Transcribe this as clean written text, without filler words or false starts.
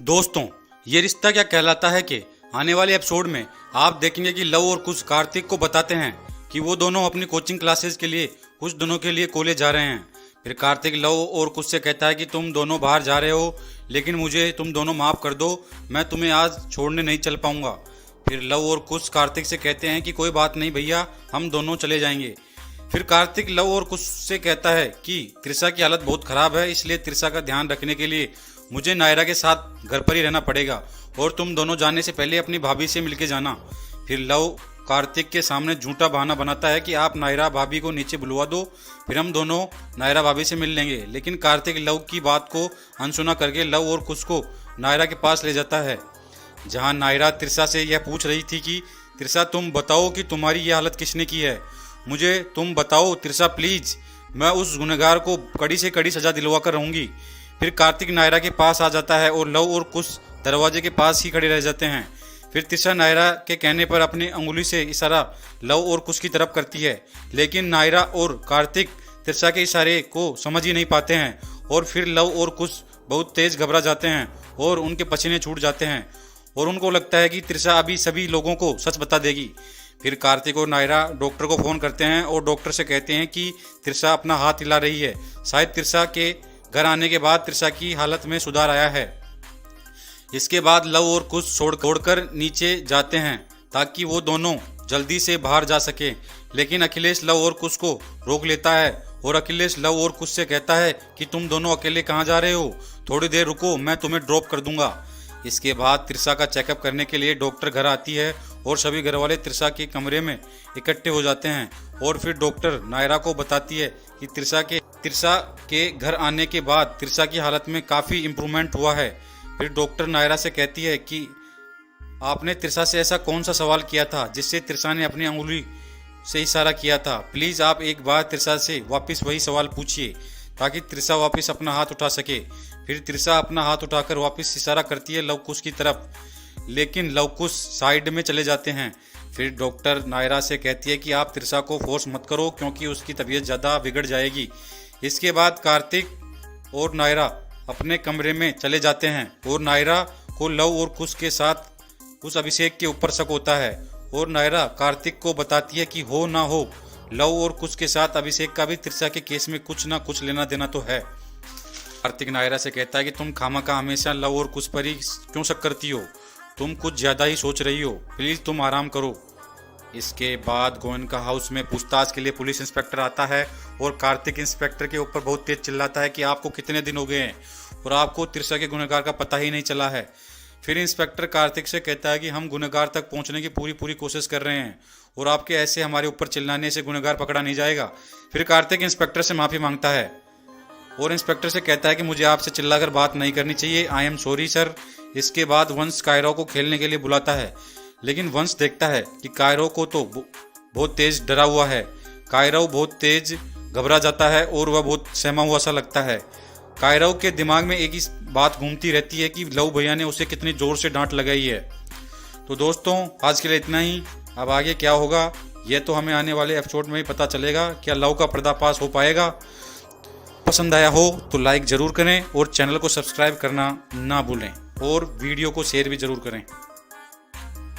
दोस्तों, ये रिश्ता क्या कहलाता है कि आने वाले एपिसोड में आप देखेंगे कि लव और कुश कार्तिक को बताते हैं कि वो दोनों अपनी कोचिंग क्लासेस के लिए कुछ दिनों के लिए कॉलेज जा रहे हैं। फिर कार्तिक लव और कुश से कहता है कि तुम दोनों बाहर जा रहे हो, लेकिन मुझे तुम दोनों माफ़ कर दो, मैं तुम्हें आज छोड़ने नहीं चल पाऊंगा। फिर लव और कुश कार्तिक से कहते हैं कि कोई बात नहीं भैया, हम दोनों चले जाएंगे। फिर कार्तिक लव और कुश से कहता है कि त्रिशा की हालत बहुत ख़राब है, इसलिए त्रिशा का ध्यान रखने के लिए मुझे नायरा के साथ घर पर ही रहना पड़ेगा और तुम दोनों जाने से पहले अपनी भाभी से मिलके जाना। फिर लव कार्तिक के सामने झूठा बहाना बनाता है कि आप नायरा भाभी को नीचे बुलवा दो, फिर हम दोनों नायरा भाभी से मिल लेंगे। लेकिन कार्तिक लव की बात को अनसुना करके लव और कुश को नायरा के पास ले जाता है, जहां नायरा त्रिशा से यह पूछ रही थी कि त्रिशा तुम बताओ कि तुम्हारी यह हालत किसने की है, मुझे तुम बताओ त्रिशा प्लीज, मैं उस गुनहगार को कड़ी से कड़ी सजा दिलवा कर रहूंगी। फिर कार्तिक नायरा के पास आ जाता है और लव और कुश दरवाजे के पास ही खड़े रह जाते हैं। फिर त्रिशा नायरा के कहने पर अपनी अंगुली से इशारा लव और कुश की तरफ करती है, लेकिन नायरा और कार्तिक त्रिशा के इशारे को समझ ही नहीं पाते हैं और फिर लव और कुश बहुत तेज घबरा जाते हैं और उनके पसीने छूट जाते हैं और उनको लगता है कि त्रिशा अभी सभी लोगों को सच बता देगी। फिर कार्तिक और नायरा डॉक्टर को फ़ोन करते हैं और डॉक्टर से कहते हैं कि त्रिशा अपना हाथ हिला रही है, शायद त्रिशा के घर आने के बाद त्रिशा की हालत में सुधार आया है। इसके बाद लव और कुश छोड़कर नीचे जाते हैं ताकि वो दोनों जल्दी से बाहर जा सके, लेकिन अखिलेश लव और कुश को रोक लेता है और अखिलेश लव और कुश से कहता है कि तुम दोनों अकेले कहाँ जा रहे हो, थोड़ी देर रुको, मैं तुम्हें ड्रॉप कर दूंगा। इसके बाद त्रिशा का चेकअप करने के लिए डॉक्टर घर आती है और सभी घर वाले त्रिशा के कमरे में इकट्ठे हो जाते हैं और फिर डॉक्टर नायरा को बताती है कि त्रिशा के घर आने के बाद त्रिशा की हालत में काफ़ी इम्प्रूवमेंट हुआ है। फिर डॉक्टर नायरा से कहती है कि आपने त्रिशा से ऐसा कौन सा सवाल किया था जिससे त्रिशा ने अपनी अंगुली से इशारा किया था, प्लीज़ आप एक बार त्रिशा से वापस वही सवाल पूछिए ताकि त्रिशा वापस अपना हाथ उठा सके। फिर त्रिशा अपना हाथ उठाकर वापस इशारा करती है लव कुश की तरफ, लेकिन लव कुश साइड में चले जाते हैं। फिर डॉक्टर नायरा से कहती है कि आप त्रिशा को फोर्स मत करो क्योंकि उसकी तबीयत ज़्यादा बिगड़ जाएगी। इसके बाद कार्तिक और नायरा अपने कमरे में चले जाते हैं और नायरा को लव और कुश के साथ उस अभिषेक के ऊपर शक होता है और नायरा कार्तिक को बताती है कि हो ना हो लव और कुश के साथ अभिषेक का भी त्रिशा के केस में कुछ ना कुछ लेना देना तो है। कार्तिक नायरा से कहता है कि तुम खामखा हमेशा लव और कुश पर ही क्यों शक करती हो, तुम कुछ ज़्यादा ही सोच रही हो, प्लीज़ तुम आराम करो। इसके बाद गोयनका हाउस में पूछताछ के लिए पुलिस इंस्पेक्टर आता है और कार्तिक इंस्पेक्टर के ऊपर बहुत तेज चिल्लाता है कि आपको कितने दिन हो गए हैं और आपको त्रिशा के गुनहगार का पता ही नहीं चला है। फिर इंस्पेक्टर कार्तिक से कहता है कि हम गुनहगार तक पहुंचने की पूरी कोशिश कर रहे हैं और आपके ऐसे हमारे ऊपर चिल्लाने से गुनहगार पकड़ा नहीं जाएगा। फिर कार्तिक इंस्पेक्टर से माफ़ी मांगता है और इंस्पेक्टर से कहता है कि मुझे आपसे चिल्लाकर बात नहीं करनी चाहिए, आई एम सॉरी सर। इसके बाद वंश कायरो को खेलने के लिए बुलाता है, लेकिन वंश देखता है कि कायरो को तो बहुत तेज डरा हुआ है। कायरो बहुत तेज घबरा जाता है और वह बहुत सहमा हुआ सा लगता है। कायरो के दिमाग में एक ही बात घूमती रहती है कि लव भैया ने उसे कितनी ज़ोर से डांट लगाई है। तो दोस्तों, आज के लिए इतना ही। अब आगे क्या होगा यह तो हमें आने वाले एपिसोड में ही पता चलेगा। क्या लव का पर्दाफाश हो पाएगा? पसंद आया हो तो लाइक ज़रूर करें और चैनल को सब्सक्राइब करना ना भूलें और वीडियो को शेयर भी ज़रूर करें।